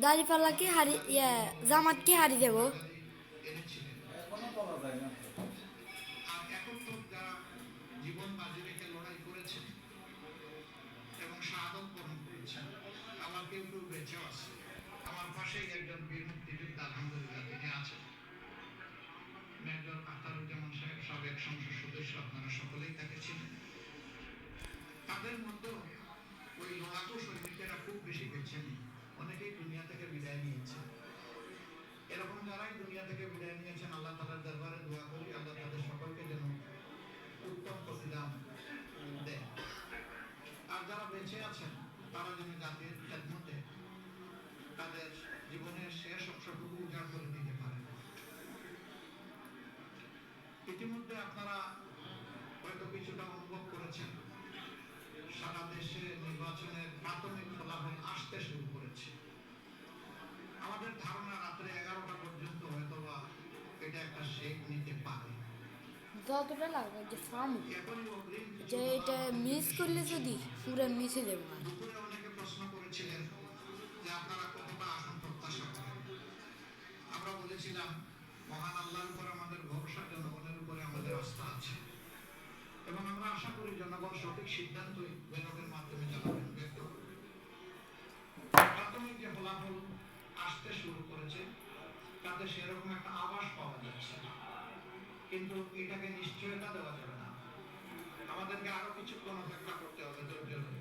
দাড়িপাল্লাকে হারি জামাতকে হারি দেব। এখনো বলা যায় না। জীবন বাজি রেখে লড়াই করেছেন এবং শাহাদত বরণ করেছেন। আমার কেউ কেউ বেঁচেও আছে। আমার পাশেই একজন বীর মুক্তিযোদ্ধা আলহামদুলিল্লাহ তিনি আছেন, মেজর আখতারুজ্জামান সাহেব, সাবেক সংসদ সদস্য। আপনারা সকলেই তাকে ছিলেন। তাদের মধ্যে ওই লড়াকু সৈনিকেরা খুব বেশি বেছেন, অনেকেই দুনিয়া থেকে বিদায় নিয়েছে। এরকম যারাই দুনিয়া থেকে বিদায় নিয়েছেন, আল্লাহ তাআলার দরবারে দোয়া করি আল্লাহ তাদের সকলকে যেন উত্তম প্রতিদান দেন। আর যারা বেঁচে আছেন তারা যেন জাতির খেদমতে তাদের জীবনের শেষ অংশটুকু উজাড় করে দিতে পারেন। ইতিমধ্যে আপনারা হয়তো কিছুটা অনুভব করেছেন, সারা দেশে নির্বাচনের প্রাথমিক ফলাফল আসতে শুরু করেছে। আমাদের ধারণা রাত্রে 11টা পর্যন্ত হয়তোবা এটা একটা শেক নিতে পারে। যতটা লাগবে যে ফার্ম এখনই অগ্রিম যে এটা মিস করলে যদি পুরো মিশে দেবো না। দুপুরে অনেকে প্রশ্ন করেছিলেন যে আপনারা কতটা আসন প্রত্যাশা করেন। আমরা বলেছিলাম মহান আল্লাহর উপর আমাদের ভরসা, জনগণের উপরে আমাদের আস্থা আছে এবং আমরা আশা করি জনগণ সঠিক সিদ্ধান্তই ব্যালটের মাধ্যমে জানাবেন। ব্যক্ত প্রাথমিক যে ফলাফল আসতে শুরু করেছে তাতে সেরকম একটা আভাস পাওয়া যাচ্ছে, কিন্তু এটাকে নিশ্চয়তা দেওয়া যাবে না। আমাদেরকে আরো কিছুক্ষণ অপেক্ষা করতে হবে, ধৈর্য ধরে।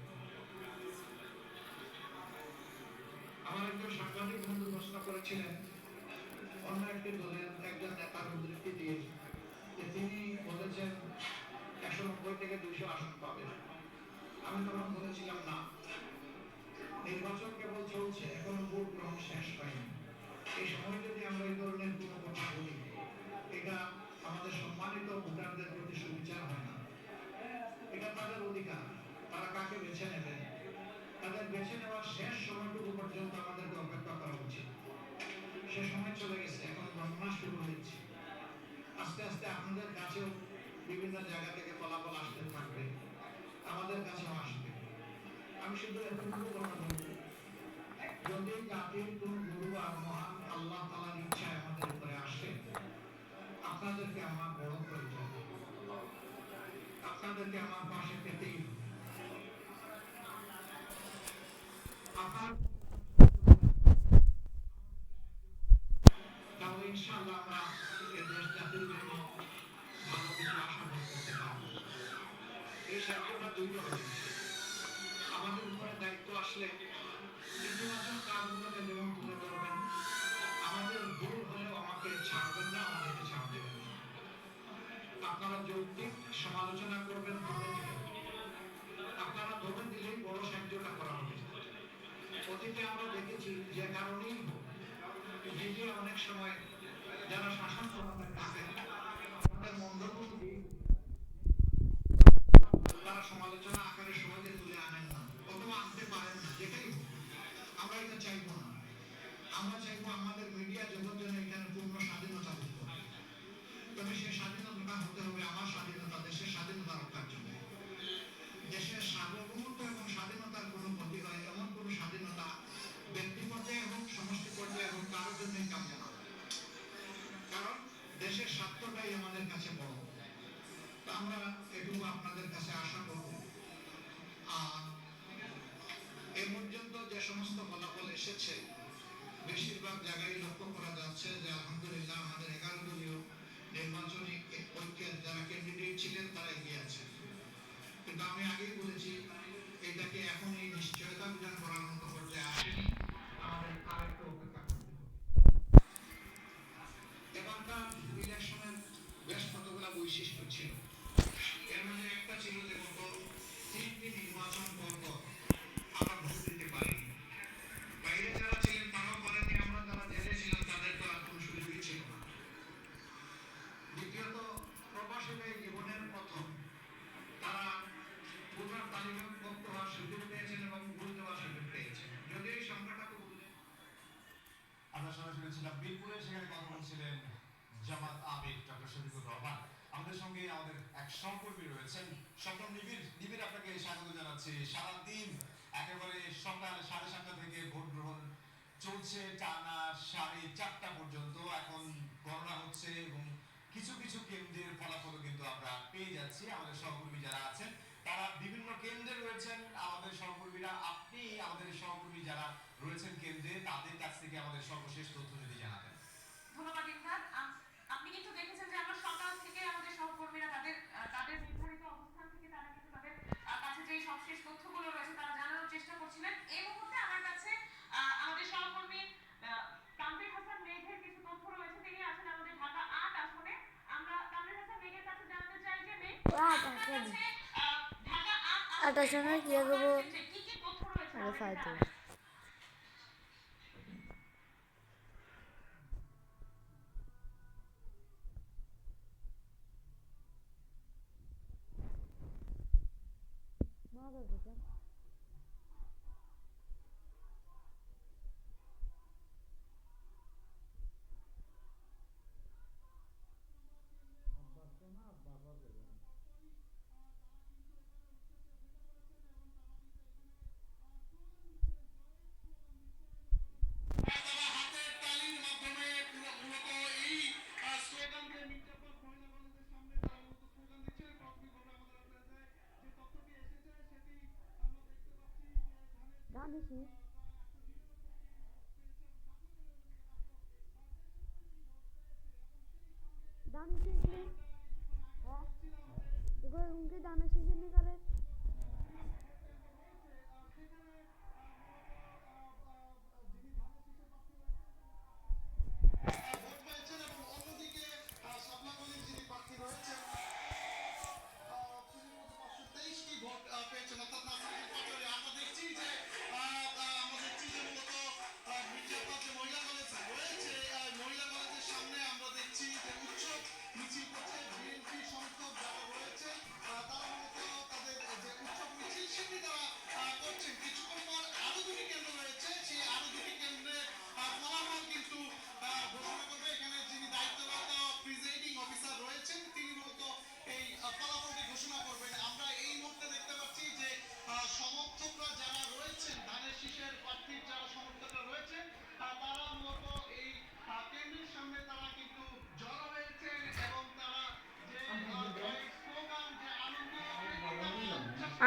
আমার একজন সাংবাদিক বন্ধু প্রশ্ন করেছিলেন অন্য একটি দলের একজন নেতার উদ্ধৃতি দিয়ে যে তিনি বলেছেন 190 থেকে 200 আসন পাবে। আমি তখন বলেছিলাম না, নির্বাচন কেবল চলছে, এখনো ভোট গ্রহণ শেষ হয়নি। এই সময় যদি আমরা এই ধরনের কোনো কথা বলি এটা আমাদের সম্মানিত ভোটারদের প্রতি সুবিচার হয় না। এটা তাদের অধিকার, তারা কাকে বেছে নেবেন তাদের বেছে নেওয়ার শেষ সময়টুকু পর্যন্ত আমাদেরকে অপেক্ষা করা উচিত। সে সময় চলে গেছে, এখন গণনা শুরু হয়েছে। আস্তে আস্তে আপনাদের কাছেও বিভিন্ন জায়গা থেকে ফলাফল আসতে থাকবে, আমাদের কাছেও আসবে। আমি শুধু এতটুকু কথা বলবো, যদি জাতির কোন গুরু আর মহান আল্লাহ তাআলার ইচ্ছায় আমাদের উপরে আসে, আপনাদেরকে আমার বড় প্রয়োজন, আপনাদেরকে আমার পাশে পেতেই হবে। আপনার তাহলে ইনশাআল্লাহ আমরা এই দেশ জাতির জন্য ভালো কিছু আশা করতে পারবো। এই সাহায্যটা দুই রকমের। আমাদের উপরে দায়িত্ব আসলে ইতিবাচক কাজগুলোকে যেমন তুলে ধরবেন, আমাদের ভুল হলেও আমাকে ছাড়বেন না, আমাদেরকে ছাড় দেবেন না। আপনারা যৌক্তিক সমালোচনা করবেন, ধরে দিবেন। আপনারা ধরে দিলেই বড় সাহায্যটা করা হবে। অতীতে আমরা দেখেছি যে কারণেই হোক, যদিও অনেক সময় যারা শাসন ক্ষমতায় থাকেন তাদের মন্তব্য তারা সমালোচনা আকারে সহজে তুলে আনেন না অথবা আনতে পারেন না। যেটাই হোক আমরা এটা চাইবো না। আমরা চাইবো আমাদের মিডিয়া জগৎ যেন এখানে পূর্ণ স্বাধীনতা ভোগ করে। তবে সেই স্বাধীনতাটা হতে হবে আমার স্বাধীনতা, দেশের স্বাধীনতা রক্ষার জন্য। দেশের সার্বভৌমত্ব এবং স্বাধীনতার কোনো ক্ষতি হয় এমন কোনো স্বাধীনতা ব্যক্তি পর্যায়ে হোক, সমষ্টি পর্যায়ে হোক, কারোর জন্যই কাম্য না। কারণ দেশের স্বার্থটাই আমাদের কাছে বড়। আমরা এটুকু আপনাদের কাছে আশা করব। আর এ পর্যন্ত যে সমস্ত ফলাফল এসেছে বেশিরভাগ জায়গায় লক্ষ্য করা যাচ্ছে যে আলহামদুলিল্লাহ আমাদের 11 দলীয় নির্বাচনী ঐক্যের যারা ক্যান্ডিডেট ছিলেন তারা এগিয়ে আছে। কিন্তু আমি আগেই বলেছি এটাকে এখন এই নিশ্চয়তা বিধান করার মতো পর্যায়ে আসেনি, আমাদের আরেকটু অপেক্ষা করতে হবে। এবারকার ইলেকশনের বেশ কতগুলো বৈশিষ্ট্য ছিল। এর মধ্যে একটা ছিল যে গত 3 দিন নির্বাচন পর আমরা ভোট দিতে পারিনি। বাইরে যারা ছিলেন তারাও করেননি, আমরা যারা জেলে ছিলাম তাদের তো আর কোনো সুযোগই ছিল না। দ্বিতীয়ত প্রবাসী জীবনের প্রথম তারা ভোটার তালিকাভুক্ত হওয়ার সুযোগ পেয়েছেন এবং ভোট দেওয়ার সুযোগ পেয়েছেন। যদি এই সংখ্যাটা খুব আমরা সরাসরি ছিলাম মিরপুরে, সেখানে কথা বলছিলেন জামাত আমির ডক্টর শফিকুর রহমান। আমাদের সঙ্গে আমাদের এক সহকর্মী রয়েছেন স্বপন নিবিড়। আপনাকে স্বাগত পাচ্ছি সারাদিন একেবারে সকাল 7:30 থেকে ভোট গ্রহণ চলছে টানা 4:30 পর্যন্ত। এখন গণনা হচ্ছে এবং কিছু কিছু কেন্দ্রের ফলাফল কিন্তু আমরা পেয়ে যাচ্ছি। আমাদের সহকর্মী যারা আছেন তারা বিভিন্ন কেন্দ্রে রয়েছেন। আমাদের সহকর্মীরা, আপনি আমাদের সহকর্মী যারা রয়েছেন কেন্দ্রে, তাদের কাছ থেকে আমাদের সর্বশেষ তথ্য যদি জানাবেন। ধন্যবাদ ইমরান। আপনি কিন্তু দেখেছেন যে আমরা সকাল থেকে আমাদের সহকর্মীরা তাদের নির্ধারিত অবস্থান থেকে তারা কিন্তু তাদের কাছে যে সবশেষ তথ্যগুলো রয়েছে তারা জানানোর চেষ্টা করছিলেন। এই মুহূর্তে আমার কাছে আমাদের সহকর্মী তানভীর হাসান মেঘের কিছু তথ্য রয়েছে। তিনি আছেন আমাদের ঢাকা 8 আসনে। আমরা তানভীর হাসান মেঘের কাছে জানতে চাই যে মেঘ, আপনার কাছে ঢাকা 8 আসনে কি কি তথ্য রয়েছে?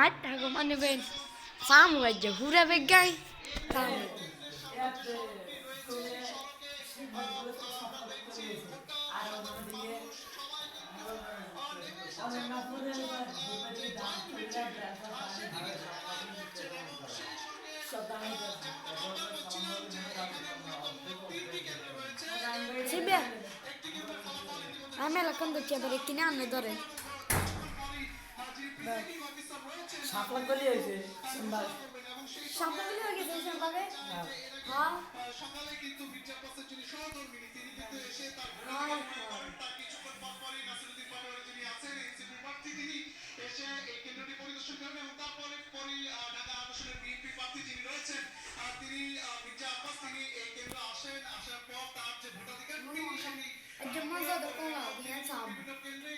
Atta kumane ben samu aja hura begai samu Sibya amela kondo chebare kine anne dore সাপলা গলি হয়েছে সিম্বার সামনে হয়ে গেছে সবারে হ্যাঁ সকালে কিন্তু মির্জা পাসের যিনি সহধর্মিনী তিনি কিন্তু এসে তার তার কিছুক্ষণ পরপরই নাসিরুদ্দিন পাটোয়ারি যিনি আছেন এনসিপি প্রার্থী তিনি এসে এই কেন্দ্রটি পরিদর্শন করেন এবং তারপরে ঢাকা আসনের বিএনপি প্রার্থী যিনি রয়েছেন তিনি মির্জা আব্বাস তিনি এই কেন্দ্রে আসার পর তার যে ভোটাধিকার তিনি একদম মজা তো কোন দিন সাম বিভিন্ন কেন্দ্রে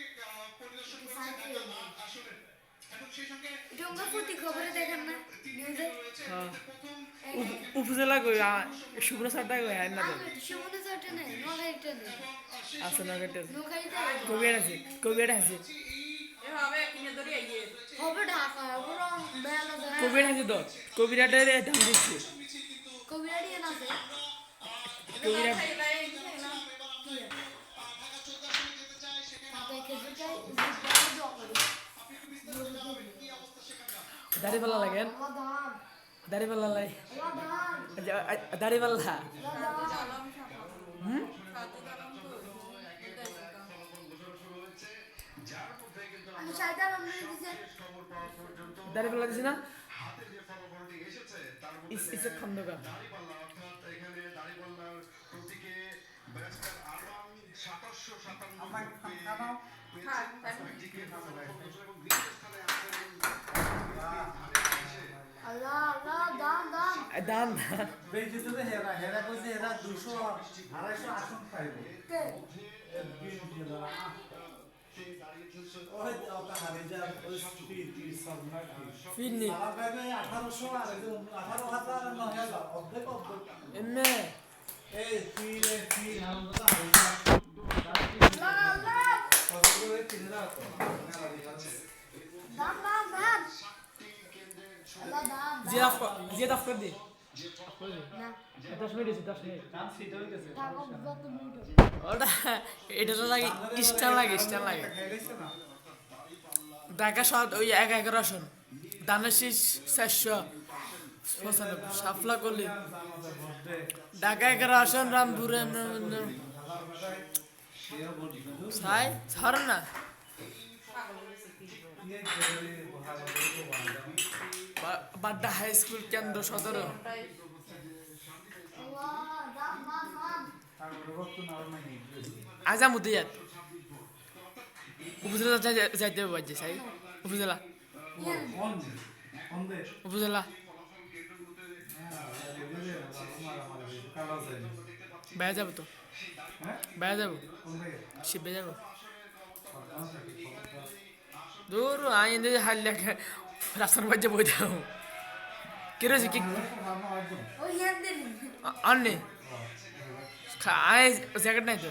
পরিদর্শন করেছেন ঢাকা আসনে এবং সেই সঙ্গে ডঙ্গা ফুটি খবরে দেখেন না নিউজে উপজেলা কই শুভ্র সারটা কই আইন না সুমনে সাটে নাই নগাইতে নাই আছে না গেটে নগাইতে কবির আছে হবে ঢাকা পুরো বেলা যায় কবির আছে তো কবিরাটে দাম দিচ্ছে কবিরাড়ি না আছে কবিরা দাড়ি পাল্লা লাগেন দাড়ি পাল্লা লাই দাড়ি পাল্লা দাড়ি পাল্লা দিছি না ইসে খন্দকার দাম বেঞ্চিতে হেরা হেরা কইছে হেরা 200 250 আসন পাইবে ওই ওটা হারিজা ওই স্পিড সব নাকি ফিরনি আমার ভাবে 1800 আর 18000 আর 9000 অর্ধেক এমনে এই ফি আমরা হারিজা কতগুলো কিনে দাও তো জিয়া দাফ কর দে 10 মিনিট আছে 10 মিনিট কাম সিট হয়ে গেছে ওটা এটা তো লাগে স্টার লাগে খাইলেছ না ঢাকা শহর ওই 11 আসন দানের শীষ 495 সাফলা করলি আমাদের মধ্যে ঢাকা 11 আসন রামপুরে সাই ছাড় না বাড্ডা হাই স্কুল কেন্দ্র সদর আজা মুদিয়াত উপজেলা যাইতে বাজে সাই উপজেলা উপজেলা বেয়া যাব তো বেয়া যাব শিবে যাব দূর আইন হাল লেখা রাস্তার বাজে বই যাও কিরোজি কি আননি আয় জ্যাকেট নাই তো